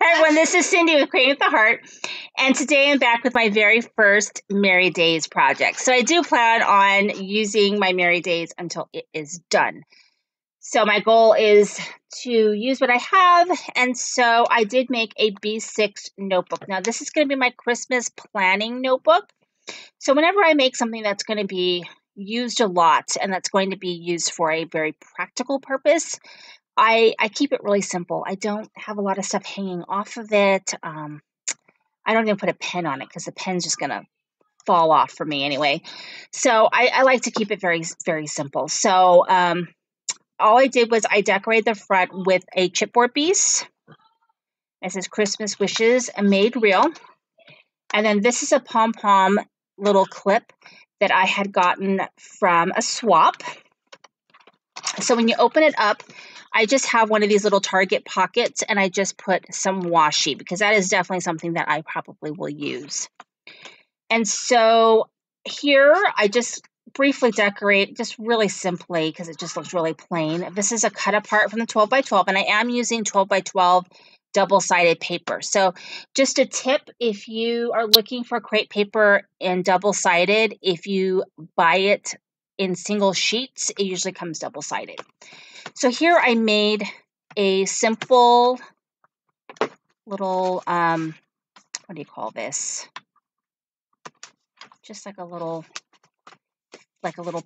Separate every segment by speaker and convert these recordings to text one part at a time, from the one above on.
Speaker 1: Hi everyone, this is Cindy with Creating with the Heart, and today I'm back with my very first Merry Days project. So I do plan on using my Merry Days until it is done. So my goal is to use what I have, and so I did make a B6 notebook. Now this is going to be my Christmas planning notebook. So whenever I make something that's going to be used a lot and that's going to be used for a very practical purpose, I keep it really simple. I don't have a lot of stuff hanging off of it. I don't even put a pen on it because the pen's just going to fall off for me anyway. So I like to keep it very, very simple. So all I did was I decorated the front with a chipboard piece. It says Christmas Wishes Made Real. And then this is a pom-pom little clip that I had gotten from a swap. So when you open it up, I just have one of these little Target pockets and I just put some washi because that is definitely something that I probably will use. And so here I just briefly decorate just really simply because it just looks really plain. This is a cut apart from the 12 by 12 and I am using 12 by 12 double-sided paper. So just a tip, if you are looking for crepe paper in double-sided, if you buy it in single sheets, it usually comes double-sided. So here I made a simple little, what do you call this? Just like a little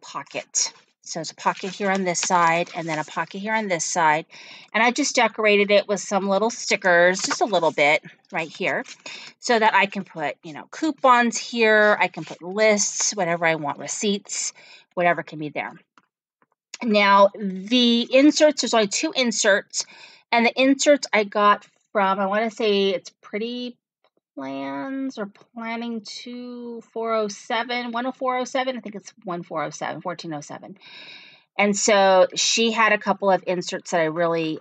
Speaker 1: pocket. So it's a pocket here on this side and then a pocket here on this side. And I just decorated it with some little stickers, just a little bit right here, so that I can put, coupons here. I can put lists, whatever I want, receipts, whatever can be there. Now, the inserts, there's only 2 inserts, and the inserts I got from, I want to say it's Pretty Plans or Planning 2407, 10407, I think it's 1407, 1407. And so she had a couple of inserts that I really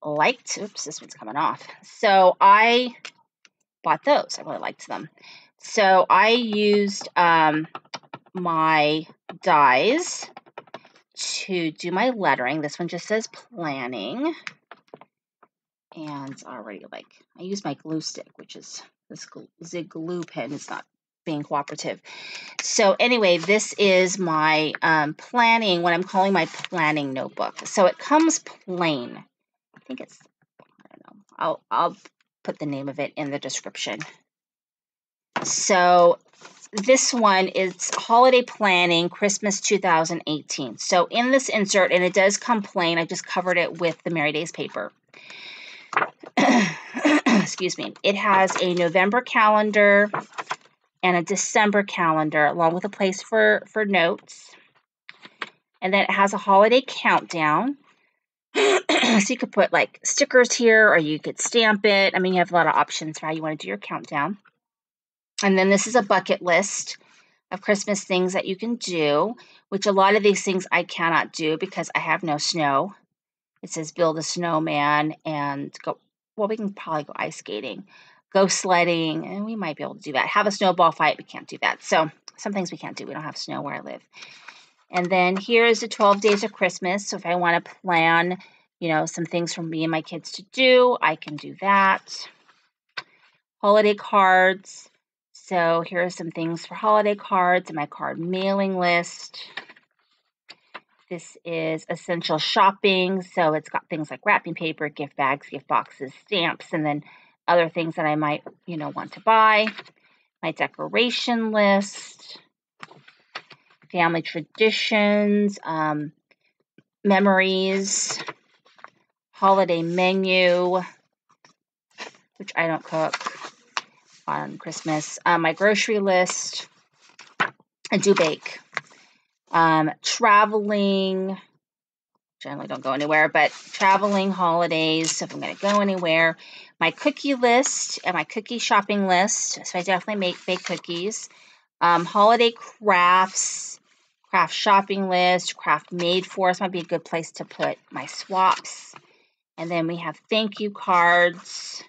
Speaker 1: liked. Oops, this one's coming off. So I bought those. I really liked them. So I used my dies to do my lettering. This one just says planning. And already I use my glue stick, which is this Zig glue pen is not being cooperative. So anyway, this is my planning, what I'm calling my planning notebook. So it comes plain. I think it's, I don't know. I'll put the name of it in the description. So this one is Holiday Planning Christmas 2018. So in this insert, and it does come plain, I just covered it with the Merry Days paper. Excuse me. It has a November calendar and a December calendar, along with a place for notes. And then it has a holiday countdown. So you could put stickers here, or you could stamp it. I mean, you have a lot of options for how you want to do your countdown. And then this is a bucket list of Christmas things that you can do, which a lot of these things I cannot do because I have no snow. It says build a snowman and go, well, we can probably go ice skating, go sledding, and we might be able to do that. Have a snowball fight, we can't do that. So some things we can't do. We don't have snow where I live. And then here is the 12 days of Christmas. So if I want to plan, some things for me and my kids to do, I can do that. Holiday cards. So here are some things for holiday cards and my card mailing list. This is essential shopping. So it's got things like wrapping paper, gift bags, gift boxes, stamps, and then other things that I might, want to buy. My decoration list, family traditions, memories, holiday menu, which I don't cook on Christmas, my grocery list. I do bake. Traveling, generally don't go anywhere, but traveling, holidays, so if I'm going to go anywhere. My cookie list and my cookie shopping list, so I definitely bake cookies. Holiday crafts, craft shopping list, craft made for us might be a good place to put my swaps. And then we have thank you cards,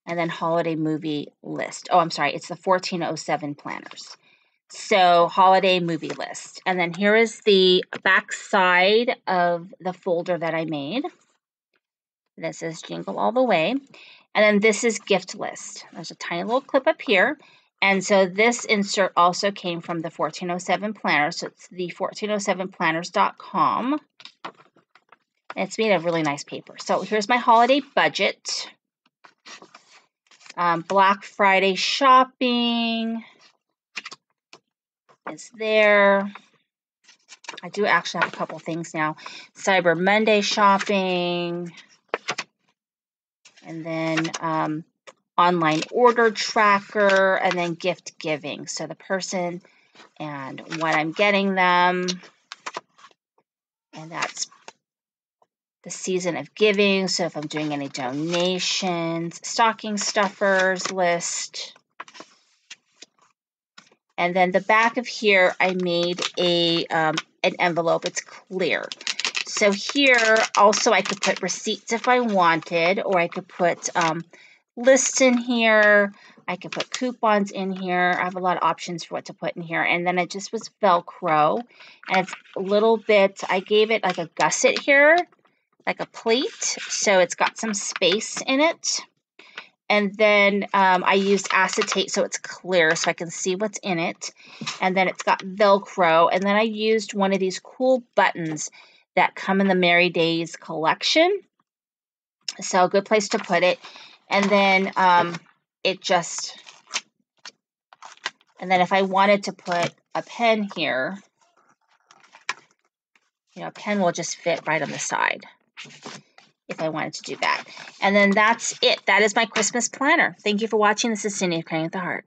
Speaker 1: and then holiday movie list. Oh, I'm sorry, it's the 1407 planners. So holiday movie list. And then here is the back side of the folder that I made. And it says Jingle All the Way. And then this is gift list. There's a tiny little clip up here. And so this insert also came from the 1407 planner. So it's the 1407planners.com. It's made of really nice paper. So here's my holiday budget. Black Friday shopping is there. I do actually have a couple things now. Cyber Monday shopping. And then online order tracker. And then gift giving. So the person and what I'm getting them. And that's the season of giving. So if I'm doing any donations, stocking stuffers list. And then the back of here, I made an envelope. It's clear. So here also I could put receipts if I wanted, or I could put lists in here. I could put coupons in here. I have a lot of options for what to put in here. And then it just was Velcro. And it's a little bit, I gave it like a gusset here, like a plate. So it's got some space in it. And then I used acetate so it's clear so I can see what's in it. And then it's got Velcro. And then I used one of these cool buttons that come in the Merry Days collection. So a good place to put it. And then and then if I wanted to put a pen here, a pen will just fit right on the side if I wanted to do that. And then that's it. That is my Christmas planner. Thank you for watching. This is Cindy of Creating with the Heart.